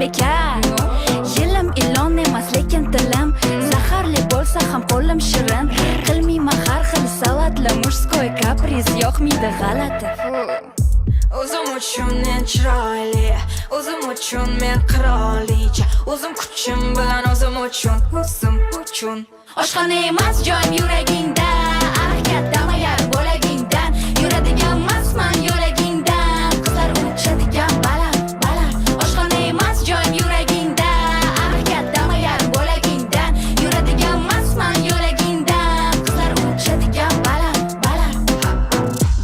bekar. Yilim ilon emas lekin tilim zaharli bo'lsa ham qo'lim shirin. Qilmayman har xil salatli murskoy kapriz yoqmaydi g'alati. O'zim uchun men chiroyli, o'zim uchun men qirolicha, o'zim kuchim bilan o'zim uchun. Oshxona emas joyim yuragingda, harakatdama yarim bo'lagingdan, yuradigan emasman yo'lagingdan, qizlar uchadigan baland. Oshxona emas joyim yuragingda, harakatdama yarim bo'lagingdan, yuradigan emasman yo'lagingdan, qizlar uchadigan baland.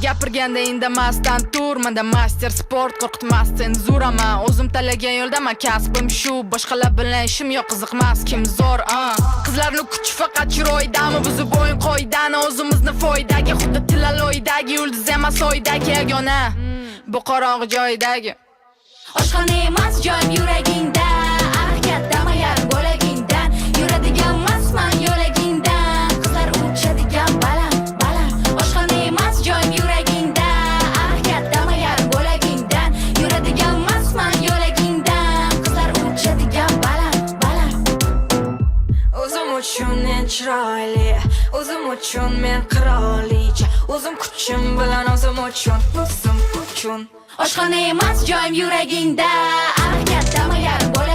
Gapirganda indamasdan tur, menda master sport, qo'rqitmas senzurama. O'zim tanlagan yo'ldaman, kasbim shu, boshqalar bilan ishim yo'q, qiziqmas kim zo'r. Qizlarni kuchi faqat chiroydami, buzib o'yin qoidani, o'zimizni foydaga, xuddi tilaloydagi yulduz emas oydagi yagona, bu qorong'i joydagi. Oshxona emas joyim yuragingda, harakatdama yarim bo'lagingdan, yuradigan emasman yo'lagingdan, qizlar uchadigan baland. Oshxona emas joyim yuragingda, harakatdama yarim bo'lagingdan, yuradigan emasman yo'lagingdan, qizlar uchadigan baland. O'zim uchun men chiroyli, o'zim uchun men qirolicha, o'zim kuchim bilan o'zim uchun. Oshxona emas joyim yuragingda, harakatdama yarim bo'lagingdan.